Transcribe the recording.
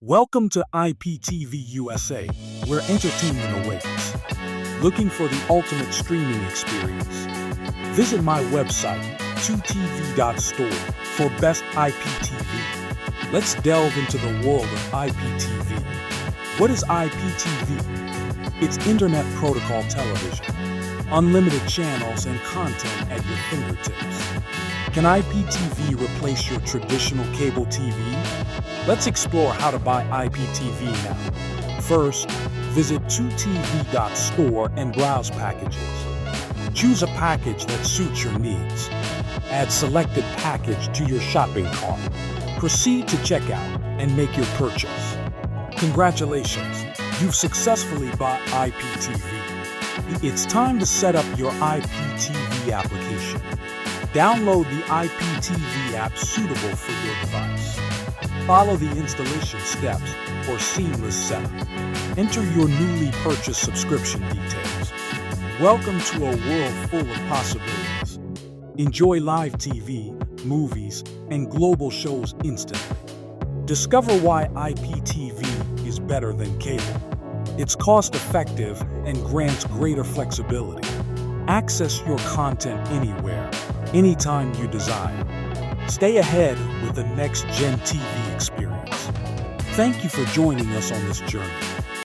Welcome to IPTV USA, where entertainment awaits. Looking for the ultimate streaming experience? Visit my website, 2tv.store, for best IPTV. Let's delve into the world of IPTV. What is IPTV? It's Internet Protocol Television. Unlimited channels and content at your fingertips. Can IPTV replace your traditional cable TV? Let's explore how to buy IPTV now. First, visit 2tv.store and browse packages. Choose a package that suits your needs. Add selected package to your shopping cart. Proceed to checkout and make your purchase. Congratulations, you've successfully bought IPTV. It's time to set up your IPTV application. Download the IPTV app suitable for your device. Follow the installation steps for seamless setup. Enter your newly purchased subscription details. Welcome to a world full of possibilities. Enjoy live TV, movies, and global shows instantly. Discover why IPTV is better than cable. It's cost-effective and grants greater flexibility. Access your content anywhere, anytime you desire. Stay ahead with the next-gen TV experience. Thank you for joining us on this journey.